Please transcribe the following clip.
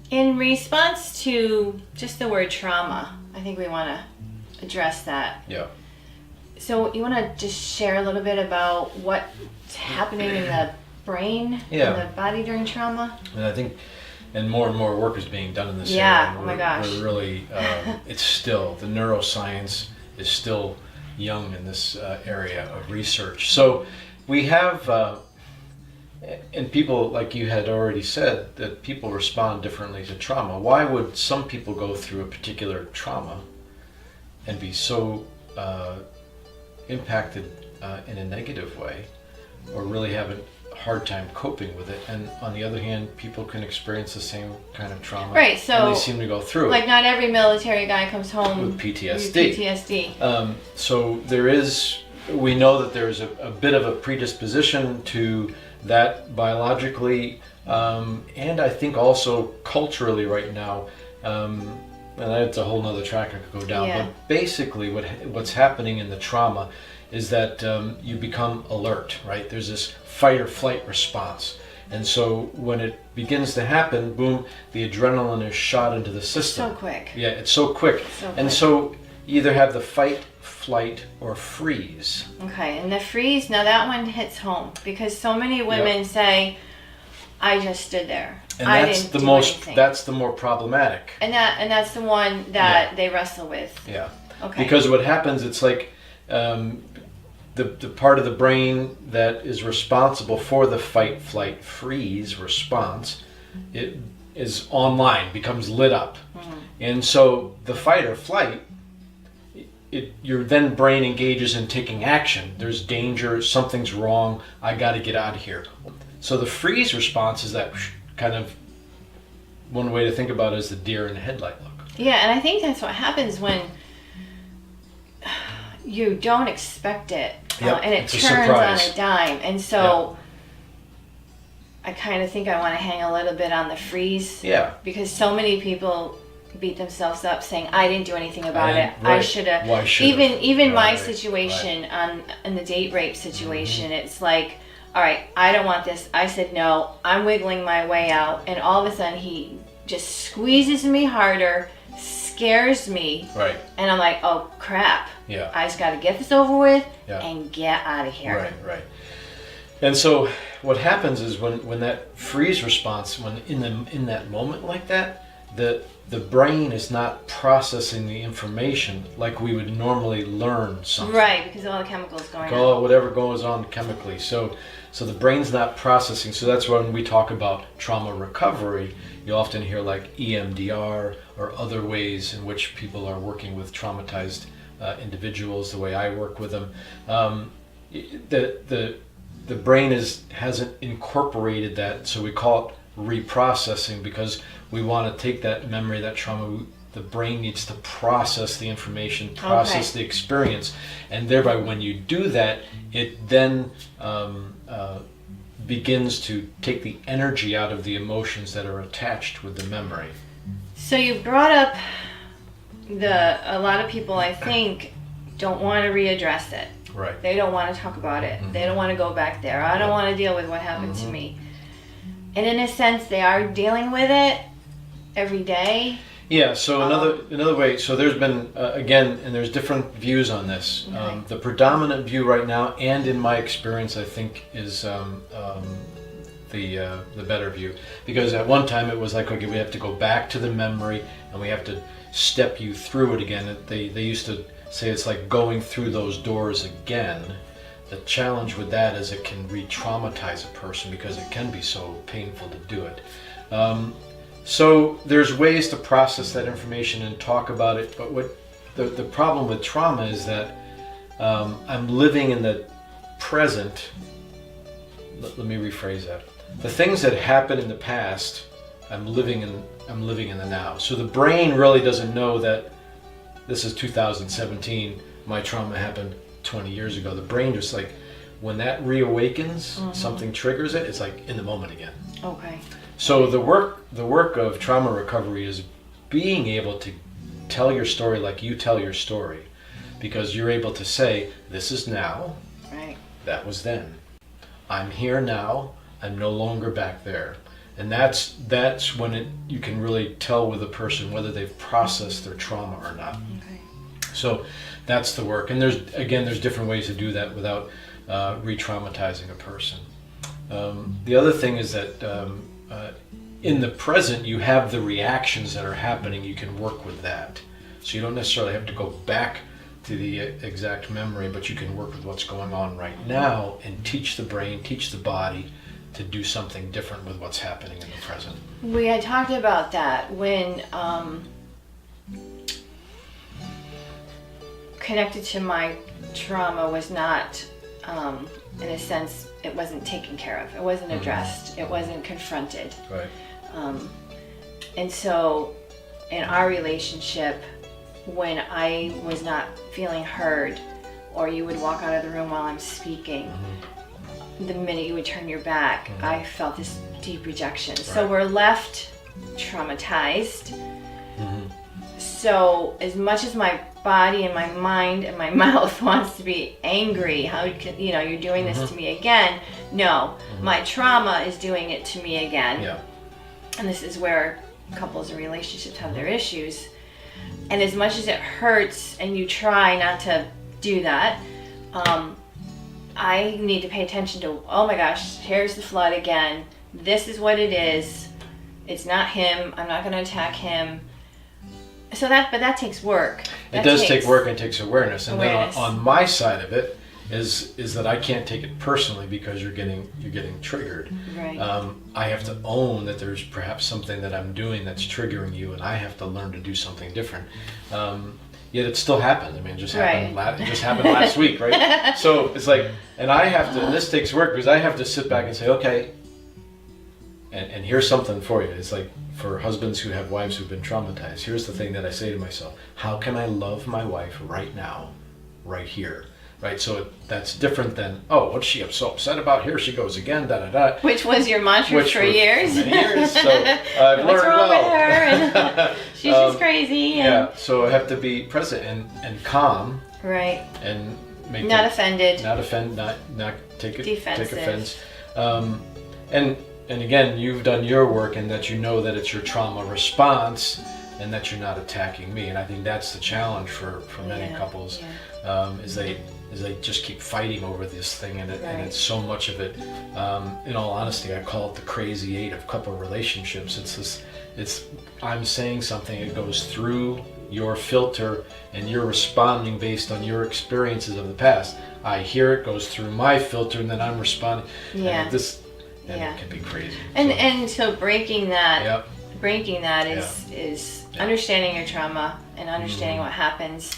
In response to just the word trauma, I think we want to address that. Yeah. So you want to just share a little bit about what's happening in the brain Yeah. and the body during trauma? And I think, and more work is being done in this area. Yeah, And oh my gosh. We're really, it's still, the neuroscience is still young in this area of research. So we have, and people, like you had already said, that people respond differently to trauma. Why would some people go through a particular trauma and be so impacted in a negative way, or really have a hard time coping with it? And on the other hand, people can experience the same kind of trauma, Right, so and they seem to go through like it not every military guy comes home with PTSD. PTSD. So there is, we know that there's a bit of a predisposition to that biologically, and I think also culturally right now, and that's a whole nother track I could go down. Yeah. But basically, what's happening in the trauma is that you become alert, right? There's this fight or flight response, and so when it begins to happen, boom, the adrenaline is shot into the system. So quick. Yeah, it's so quick, and so you either have the fight, flight, or freeze. Okay, and the freeze, now that one hits home because so many women say, I just stood there. And I that's didn't the do most anything. that's the more problematic. And that's the one that they wrestle with. Yeah. Okay. Because what happens, it's like the part of the brain that is responsible for the fight, flight, freeze response, it is online, becomes lit up. Mm-hmm. And so the fight or flight, your then brain engages in taking action. There's danger, something's wrong, I got to get out of here. So the freeze response is that kind of, one way to think about it is the deer in the headlight look. Yeah, and I think that's what happens when you don't expect it, Yep, and it it's a turns surprise. on a dime. And so I kind of think I want to hang a little bit on the freeze. Yeah. Because so many people beat themselves up saying, I didn't do anything about it. Right. I should have. Why should Even my Right, situation in the date rape situation, it's like, all right, I don't want this. I said no. I'm wiggling my way out, and all of a sudden he just squeezes me harder, scares me, Right. and I'm like, oh crap. Yeah. I just got to get this over with Yeah. and get out of here. Right. And so what happens is when that freeze response, when in that moment like that, the brain is not processing the information like we would normally learn something. Right, because of all the chemicals going on. Oh, whatever goes on chemically. So the brain's not processing. So that's when we talk about trauma recovery, you often hear like EMDR or other ways in which people are working with traumatized individuals, the way I work with them. The brain hasn't incorporated that, so we call it reprocessing, because we want to take that memory, that trauma, the brain needs to process the information, process the experience, and thereby when you do that, it then begins to take the energy out of the emotions that are attached with the memory. So you brought up a lot of people, I think, don't want to readdress it. Right. They don't want to talk about it. Mm-hmm. They don't want to go back there. I don't want to deal with what happened to me. And in a sense, they are dealing with it every day. Yeah, so another way, so there's been, again, and there's different views on this. Okay. The predominant view right now, and in my experience, I think, is the better view. Because at one time it was like, okay, we have to go back to the memory, and we have to step you through it again. They used to say it's like going through those doors again. The challenge with that is it can re-traumatize a person because it can be so painful to do it. So there's ways to process that information and talk about it, but what the problem with trauma is that I'm living in the present. Let me rephrase that. The things that happened in the past, I'm living in the now. So the brain really doesn't know that this is 2017, my trauma happened 20 years ago. The brain just like, when that reawakens, something triggers it, it's like in the moment again. Okay. So the work of trauma recovery is being able to tell your story like you tell your story, because you're able to say, this is now, Right. that was then. I'm here now, I'm no longer back there. And that's when you can really tell with a person whether they've processed their trauma or not. Okay. So that's the work. And there's different ways to do that without re-traumatizing a person. The other thing is that in the present, you have the reactions that are happening. You can work with that. So you don't necessarily have to go back to the exact memory, but you can work with what's going on right now and teach the brain, teach the body to do something different with what's happening in the present. We had talked about that when connected to my trauma was not, in a sense, it wasn't taken care of. It wasn't addressed. It wasn't confronted. Right. And so in our relationship, when I was not feeling heard, or you would walk out of the room while I'm speaking, the minute you would turn your back, I felt this deep rejection. Right. So we're left traumatized. So as much as my body and my mind and my mouth wants to be angry, how can, you're doing this to me again? No, my trauma is doing it to me again. Yeah. And this is where couples and relationships have their issues. And as much as it hurts and you try not to do that, I need to pay attention to, oh my gosh, here's the flood again. This is what it is. It's not him. I'm not going to attack him. So but that takes work. It does take work and takes awareness. And then on my side of it is that I can't take it personally because you're getting triggered. Right. I have to own that there's perhaps something that I'm doing that's triggering you, and I have to learn to do something different. Yet it still happens. I mean, it just happened. It just happened last week, right? So it's like, and I have to. And this takes work because I have to sit back and say, okay. And here's something for you. It's like for husbands who have wives who've been traumatized. Here's the thing that I say to myself: how can I love my wife right now, right here? Right, so that's different than, oh, what's she so upset about? Here she goes again, da da da. Which was your mantra for years. Many years. So I've what's learned wrong well. with her? And she's just crazy. And yeah, so I have to be present and calm. Right. And make not offended. Not take Defensive. offense. And again, you've done your work in that you know that it's your trauma response and that you're not attacking me. And I think that's the challenge for many couples, is they just keep fighting over this thing, and it's so much of it. In all honesty, I call it the crazy eight of couple relationships. It's I'm saying something, it goes through your filter, and you're responding based on your experiences of the past. I hear it, goes through my filter, and then I'm responding. Yeah. And it can be crazy. And so breaking that. Yep. Breaking that is understanding your trauma and understanding what happens.